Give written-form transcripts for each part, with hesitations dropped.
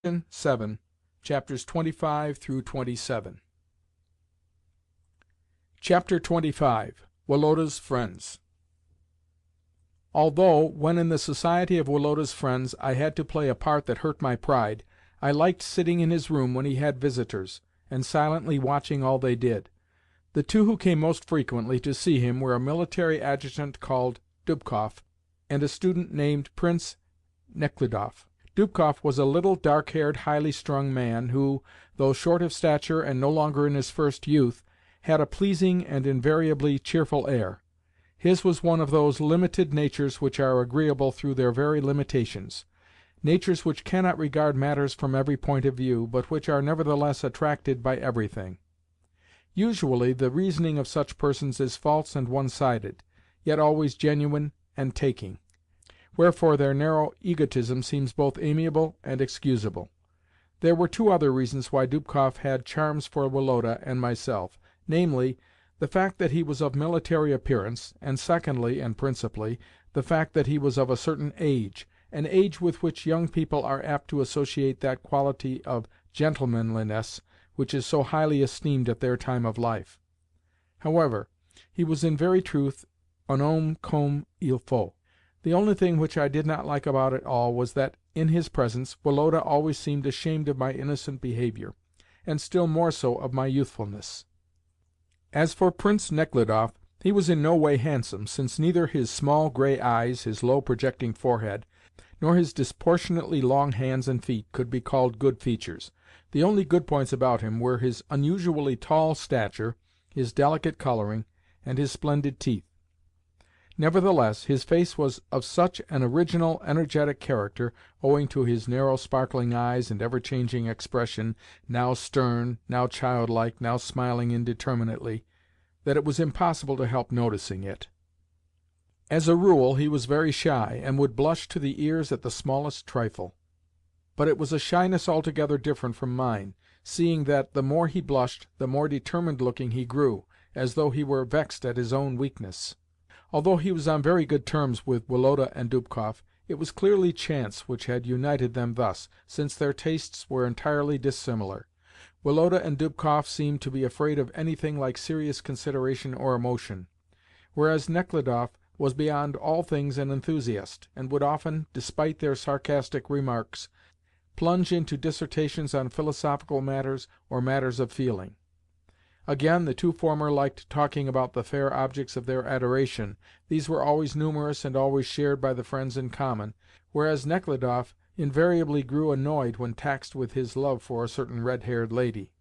7, chapters 25 through 27. Chapter 25. Woloda's Friends. Although, when in the society of Woloda's friends, I had to play a part that hurt my pride, I liked sitting in his room when he had visitors, and silently watching all they did. The two who came most frequently to see him were a military adjutant called Dubkoff, and a student named Prince Nechludoff. Dubkoff was a little, dark-haired, highly-strung man who, though short of stature and no longer in his first youth, had a pleasing and invariably cheerful air. His was one of those limited natures which are agreeable through their very limitations, natures which cannot regard matters from every point of view, but which are nevertheless attracted by everything. Usually the reasoning of such persons is false and one-sided, yet always genuine and taking. Wherefore their narrow egotism seems both amiable and excusable. There were two other reasons why Dubkoff had charms for Woloda and myself, namely, the fact that he was of military appearance, and secondly, and principally, the fact that he was of a certain age, an age with which young people are apt to associate that quality of gentlemanliness which is so highly esteemed at their time of life. However, he was in very truth un homme comme il faut. The only thing which I did not like about it all was that, in his presence, Woloda always seemed ashamed of my innocent behaviour, and still more so of my youthfulness. As for Prince Nechludoff, he was in no way handsome, since neither his small grey eyes, his low projecting forehead, nor his disproportionately long hands and feet could be called good features. The only good points about him were his unusually tall stature, his delicate colouring, and his splendid teeth. Nevertheless, his face was of such an original, energetic character, owing to his narrow sparkling eyes and ever-changing expression, now stern, now childlike, now smiling indeterminately, that it was impossible to help noticing it. As a rule, he was very shy, and would blush to the ears at the smallest trifle. But it was a shyness altogether different from mine, seeing that, the more he blushed, the more determined-looking he grew, as though he were vexed at his own weakness. Although he was on very good terms with Woloda and Dubkoff, it was clearly chance which had united them thus, since their tastes were entirely dissimilar. Woloda and Dubkoff seemed to be afraid of anything like serious consideration or emotion, whereas Nechludoff was beyond all things an enthusiast, and would often, despite their sarcastic remarks, plunge into dissertations on philosophical matters or matters of feeling. Again, the two former liked talking about the fair objects of their adoration. These were always numerous and always shared by the friends in common, whereas Nechludoff invariably grew annoyed when taxed with his love for a certain red-haired lady.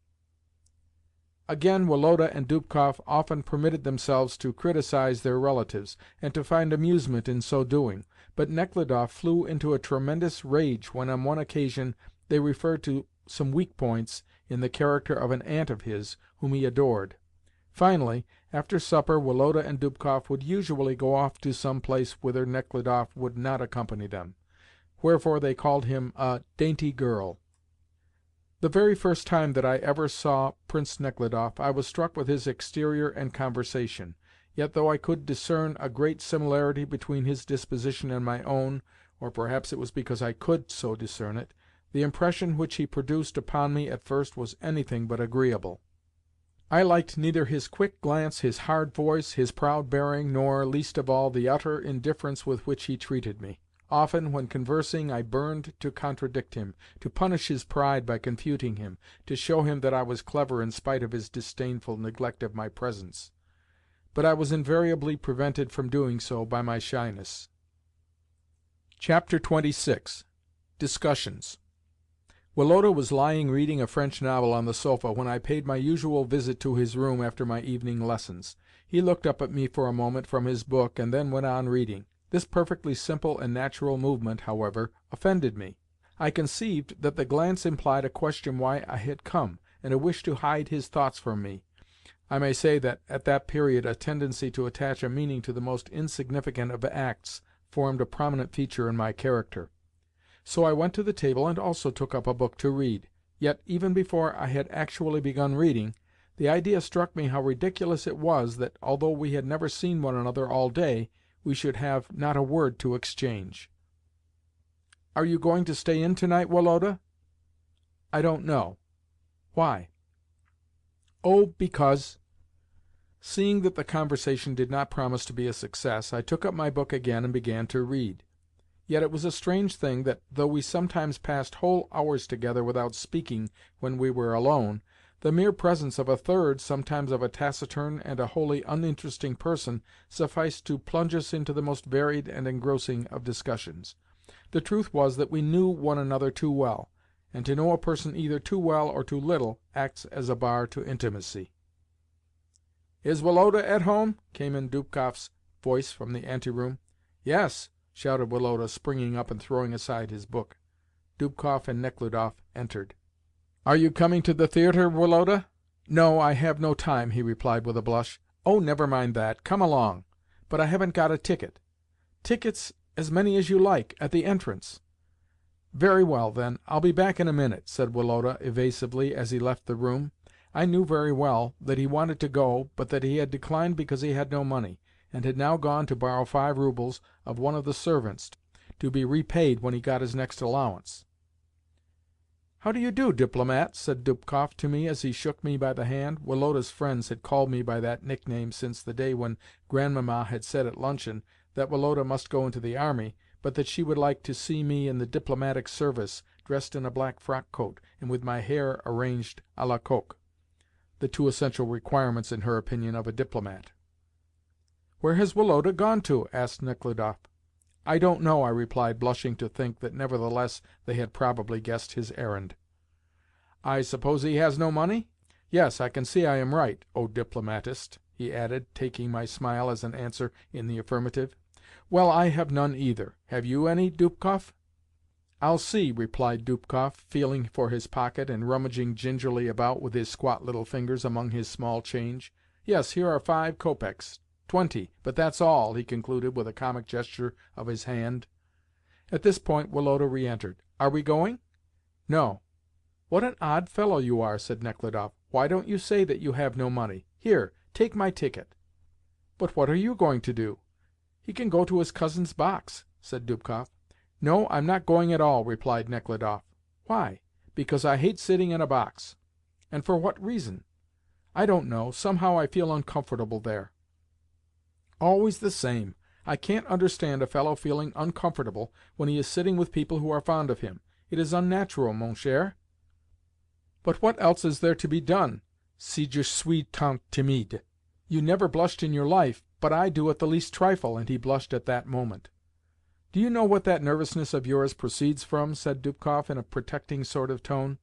Again, Woloda and Dubkoff often permitted themselves to criticize their relatives, and to find amusement in so doing, but Nechludoff flew into a tremendous rage when on one occasion they referred to some weak points in the character of an aunt of his whom he adored. Finally, after supper, Woloda and Dubkoff would usually go off to some place whither Nechludoff would not accompany them, wherefore they called him a "dainty girl." The very first time that I ever saw Prince Nechludoff, I was struck with his exterior and conversation. Yet though I could discern a great similarity between his disposition and my own, or perhaps it was because I could so discern it, the impression which he produced upon me at first was anything but agreeable. I liked neither his quick glance, his hard voice, his proud bearing, nor, least of all, the utter indifference with which he treated me. Often, when conversing, I burned to contradict him, to punish his pride by confuting him, to show him that I was clever in spite of his disdainful neglect of my presence. But I was invariably prevented from doing so by my shyness. Chapter 26. Discussions. Woloda was lying reading a French novel on the sofa when I paid my usual visit to his room after my evening lessons. He looked up at me for a moment from his book, and then went on reading. This perfectly simple and natural movement, however, offended me. I conceived that the glance implied a question why I had come, and a wish to hide his thoughts from me. I may say that at that period a tendency to attach a meaning to the most insignificant of acts formed a prominent feature in my character. So I went to the table and also took up a book to read. Yet, even before I had actually begun reading, the idea struck me how ridiculous it was that, although we had never seen one another all day, we should have not a word to exchange. "Are you going to stay in tonight, Woloda?" "I don't know." "Why?" "Oh, because—" Seeing that the conversation did not promise to be a success, I took up my book again and began to read. Yet it was a strange thing that, though we sometimes passed whole hours together without speaking when we were alone, the mere presence of a third, sometimes of a taciturn and a wholly uninteresting person, sufficed to plunge us into the most varied and engrossing of discussions. The truth was that we knew one another too well, and to know a person either too well or too little acts as a bar to intimacy. "Is Woloda at home?" came in Dubkoff's voice from the anteroom. "Yes," shouted Woloda, springing up and throwing aside his book. Dubkoff and Nechludoff entered. "Are you coming to the theatre, Woloda?" "No, I have no time," he replied with a blush. "Oh, never mind that. Come along. But I haven't got a ticket." "Tickets, as many as you like, at the entrance." "Very well, then. I'll be back in a minute," said Woloda evasively as he left the room. I knew very well that he wanted to go, but that he had declined because he had no money, and had now gone to borrow 5 roubles of one of the servants, to be repaid when he got his next allowance. "How do you do, diplomat?" said Dubkoff to me as he shook me by the hand. Woloda's friends had called me by that nickname since the day when Grandmamma had said at luncheon that Woloda must go into the army, but that she would like to see me in the diplomatic service, dressed in a black frock-coat, and with my hair arranged à la coque, the 2 essential requirements, in her opinion, of a diplomat. "Where has Woloda gone to?" asked Nechludoff. "I don't know," I replied, blushing to think that nevertheless they had probably guessed his errand. "I suppose he has no money?" "Yes, I can see I am right, O diplomatist," he added, taking my smile as an answer in the affirmative. "Well, I have none either. Have you any, Dubkoff?" "I'll see," replied Dubkoff, feeling for his pocket and rummaging gingerly about with his squat little fingers among his small change. "Yes, here are 5 kopecks. 20, but that's all," he concluded with a comic gesture of his hand. At this point Woloda re-entered. "Are we going?" "No." "What an odd fellow you are!" said Nechludoff. "Why don't you say that you have no money? Here, take my ticket." "But what are you going to do?" "He can go to his cousin's box," said Dubkoff. "No, I'm not going at all," replied Nechludoff. "Why?" "Because I hate sitting in a box." "And for what reason?" "I don't know. Somehow I feel uncomfortable there." "Always the same. I can't understand a fellow feeling uncomfortable when he is sitting with people who are fond of him. It is unnatural, mon cher." "But what else is there to be done, si je suis tant timide? You never blushed in your life, but I do at the least trifle," and he blushed at that moment. "Do you know what that nervousness of yours proceeds from?" said Dubkoff in a protecting sort of tone.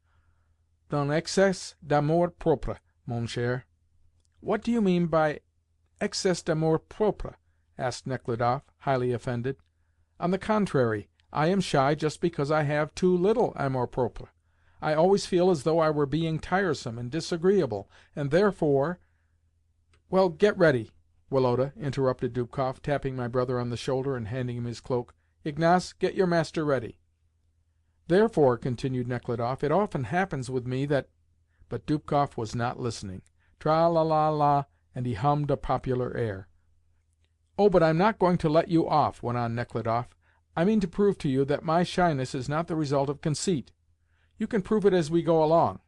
"D'un excès d'amour propre, mon cher." "What do you mean by excès d'amour propre?" asked Nechludoff, highly offended. "On the contrary, I am shy just because I have too little amour propre. I always feel as though I were being tiresome and disagreeable, and therefore—" "Well, get ready," Woloda interrupted Dubkoff, tapping my brother on the shoulder and handing him his cloak. "Ignaz, get your master ready." "Therefore," continued Nechludoff, "it often happens with me that—" But Dubkoff was not listening. Tra-la-la-la, and he hummed a popular air. "Oh, but I'm not going to let you off," went on Nechludoff. "I mean to prove to you that my shyness is not the result of conceit. You can prove it as we go along.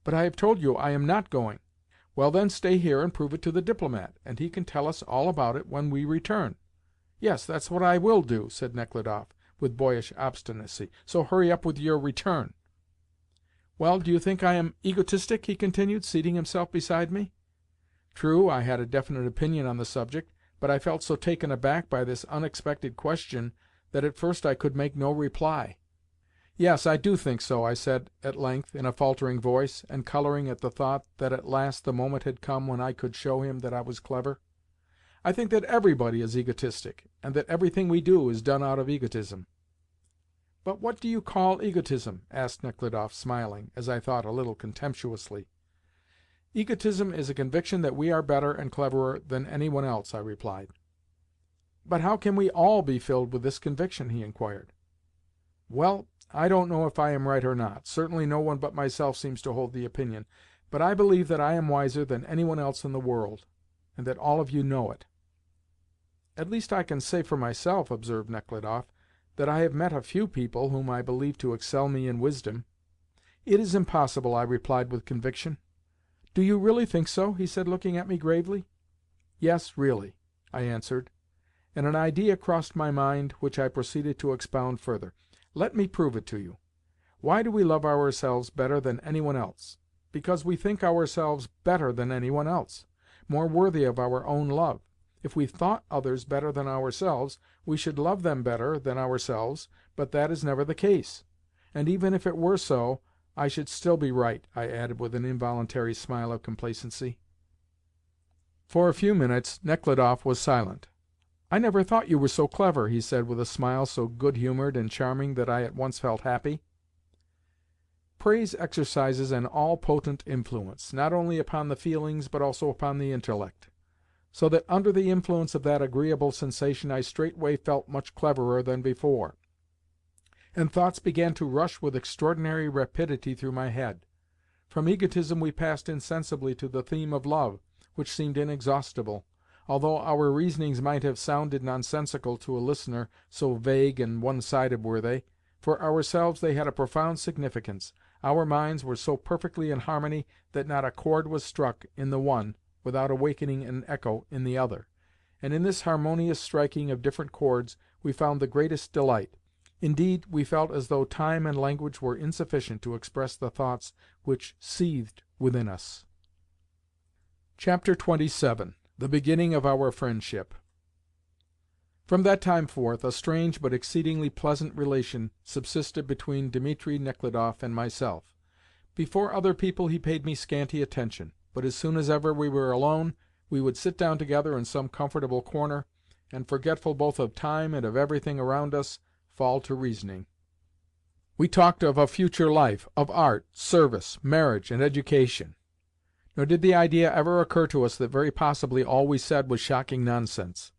But I have told you I am not going. Well, then, stay here and prove it to the diplomat, and he can tell us all about it when we return." "Yes, that's what I will do," said Nechludoff, with boyish obstinacy. "So hurry up with your return." "Well, do you think I am egotistic?" he continued, seating himself beside me. True, I had a definite opinion on the subject, but I felt so taken aback by this unexpected question that at first I could make no reply. "Yes, I do think so," I said at length, in a faltering voice, and colouring at the thought that at last the moment had come when I could show him that I was clever. "I think that everybody is egotistic, and that everything we do is done out of egotism." "But what do you call egotism?" asked Nechludoff, smiling, as I thought, a little contemptuously. "Egotism is a conviction that we are better and cleverer than any one else," I replied. "But how can we all be filled with this conviction?" he inquired. "Well, I don't know if I am right or not. Certainly no one but myself seems to hold the opinion, but I believe that I am wiser than any one else in the world, and that all of you know it." "At least I can say for myself," observed Nechludoff, "that I have met a few people whom I believe to excel me in wisdom." "It is impossible," I replied with conviction. "Do you really think so?" he said, looking at me gravely. "Yes, really," I answered, and an idea crossed my mind which I proceeded to expound further. "Let me prove it to you. Why do we love ourselves better than any one else? Because we think ourselves better than any one else, more worthy of our own love. If we thought others better than ourselves, we should love them better than ourselves, but that is never the case. And even if it were so, I should still be right," I added with an involuntary smile of complacency. For a few minutes Nechludoff was silent. "I never thought you were so clever," he said with a smile so good-humoured and charming that I at once felt happy. Praise exercises an all-potent influence, not only upon the feelings but also upon the intellect, so that under the influence of that agreeable sensation I straightway felt much cleverer than before, and thoughts began to rush with extraordinary rapidity through my head. From egotism we passed insensibly to the theme of love, which seemed inexhaustible, although our reasonings might have sounded nonsensical to a listener, so vague and one-sided were they. For ourselves they had a profound significance. Our minds were so perfectly in harmony that not a chord was struck in the one without awakening an echo in the other, and in this harmonious striking of different chords we found the greatest delight. Indeed, we felt as though time and language were insufficient to express the thoughts which seethed within us. Chapter 27. The Beginning of Our Friendship. From that time forth a strange but exceedingly pleasant relation subsisted between Dmitri Nechludoff and myself. Before other people he paid me scanty attention, but as soon as ever we were alone, we would sit down together in some comfortable corner, and, forgetful both of time and of everything around us, fall to reasoning. We talked of a future life, of art, service, marriage, and education. Nor did the idea ever occur to us that very possibly all we said was shocking nonsense.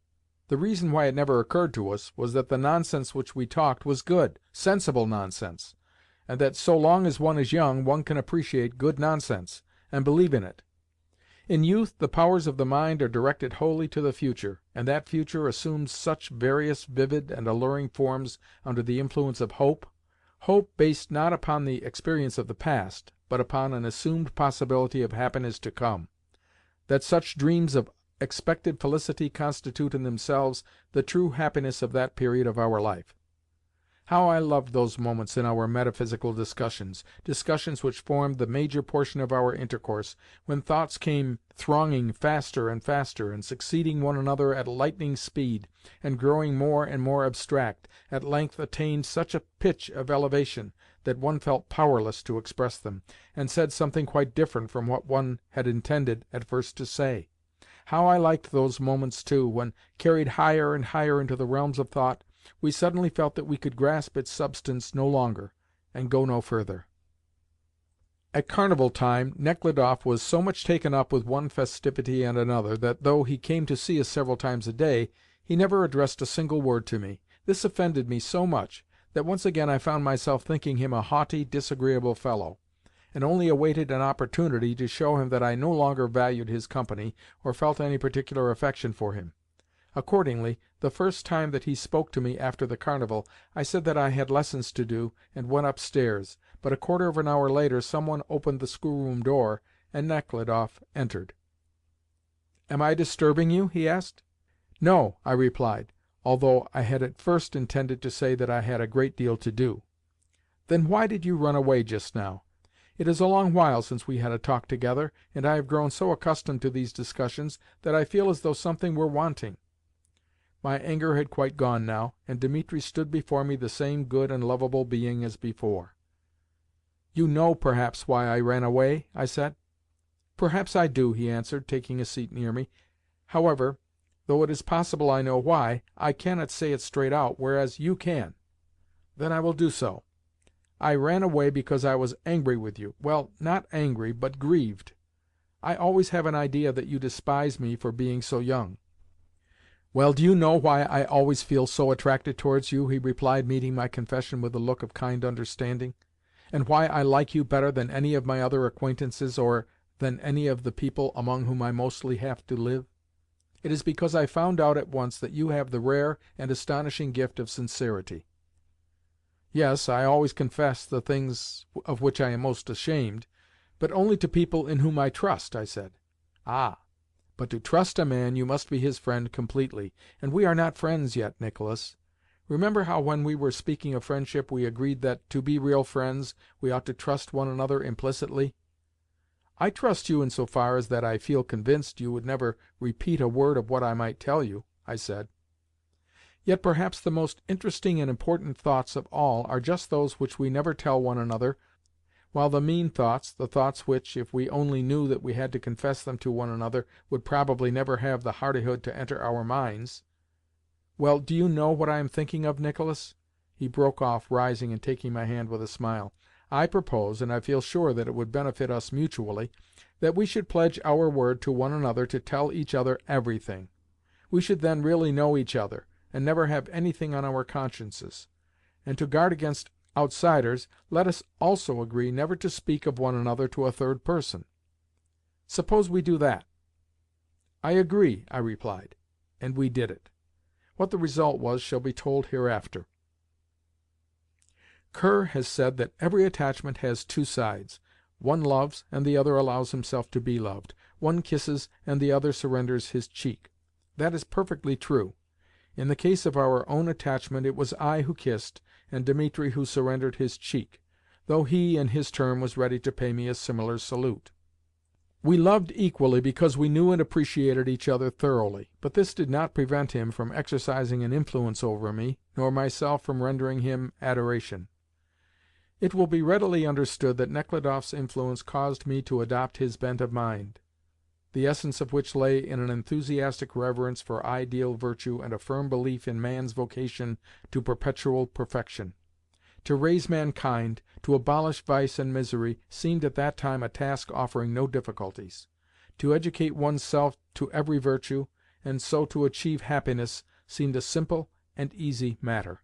The reason why it never occurred to us was that the nonsense which we talked was good, sensible nonsense, and that so long as one is young one can appreciate good nonsense, and believe in it. In youth the powers of the mind are directed wholly to the future, and that future assumes such various, vivid, and alluring forms under the influence of hope based not upon the experience of the past, but upon an assumed possibility of happiness to come, that such dreams of expected felicity constitute in themselves the true happiness of that period of our life. How I loved those moments in our metaphysical discussions which formed the major portion of our intercourse, when thoughts came thronging faster and faster, and succeeding one another at lightning speed, and growing more and more abstract, at length attained such a pitch of elevation that one felt powerless to express them, and said something quite different from what one had intended at first to say. How I liked those moments, too, when, carried higher and higher into the realms of thought, we suddenly felt that we could grasp its substance no longer, and go no further. At carnival time Nechludoff was so much taken up with one festivity and another that, though he came to see us several times a day, he never addressed a single word to me. This offended me so much that once again I found myself thinking him a haughty, disagreeable fellow, and only awaited an opportunity to show him that I no longer valued his company or felt any particular affection for him. Accordingly, the first time that he spoke to me after the carnival, I said that I had lessons to do, and went upstairs, but a quarter of an hour later some one opened the schoolroom door, and Nechludoff entered. "Am I disturbing you?" he asked. "No," I replied, although I had at first intended to say that I had a great deal to do. "Then why did you run away just now? It is a long while since we had a talk together, and I have grown so accustomed to these discussions that I feel as though something were wanting." My anger had quite gone now, and Dimitri stood before me the same good and lovable being as before. "You know, perhaps, why I ran away?" I said. "Perhaps I do," he answered, taking a seat near me. "However, though it is possible I know why, I cannot say it straight out, whereas you can." "Then I will do so. I ran away because I was angry with you. Well, not angry, but grieved. I always have an idea that you despise me for being so young." "Well, do you know why I always feel so attracted towards you?" he replied, meeting my confession with a look of kind understanding. "And why I like you better than any of my other acquaintances, or than any of the people among whom I mostly have to live? It is because I found out at once that you have the rare and astonishing gift of sincerity." Yes, I always confess the things of which I am most ashamed, but only to people in whom I trust," I said. "Ah, but to trust a man you must be his friend completely, and we are not friends yet, Nicholas. Remember how when we were speaking of friendship we agreed that, to be real friends, we ought to trust one another implicitly?" "I trust you in so far as that I feel convinced you would never repeat a word of what I might tell you," I said. "Yet perhaps the most interesting and important thoughts of all are just those which we never tell one another, while the mean thoughts, the thoughts which, if we only knew that we had to confess them to one another, would probably never have the hardihood to enter our minds. Well, do you know what I am thinking of, Nicholas?" He broke off, rising and taking my hand with a smile. "I propose, and I feel sure that it would benefit us mutually, that we should pledge our word to one another to tell each other everything. We should then really know each other, and never have anything on our consciences. And to guard against outsiders, let us also agree never to speak of one another to a third person. Suppose we do that?" "I agree," I replied, and we did it. What the result was shall be told hereafter. Kerr has said that every attachment has two sides. One loves, and the other allows himself to be loved. One kisses, and the other surrenders his cheek. That is perfectly true. In the case of our own attachment it was I who kissed, and Dimitri who surrendered his cheek, though he, in his turn, was ready to pay me a similar salute. We loved equally because we knew and appreciated each other thoroughly, but this did not prevent him from exercising an influence over me, nor myself from rendering him adoration. It will be readily understood that Nechludoff's influence caused me to adopt his bent of mind, the essence of which lay in an enthusiastic reverence for ideal virtue and a firm belief in man's vocation to perpetual perfection. To raise mankind, to abolish vice and misery, seemed at that time a task offering no difficulties. To educate one's self to every virtue, and so to achieve happiness, seemed a simple and easy matter.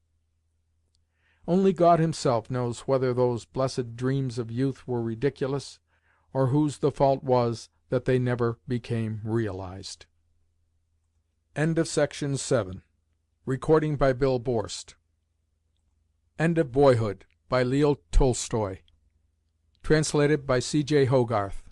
Only God himself knows whether those blessed dreams of youth were ridiculous, or whose the fault was that they never became realized. End of Section 7. Recording by Bill Borst. End of Boyhood, by Leo Tolstoy. Translated by C.J. Hogarth.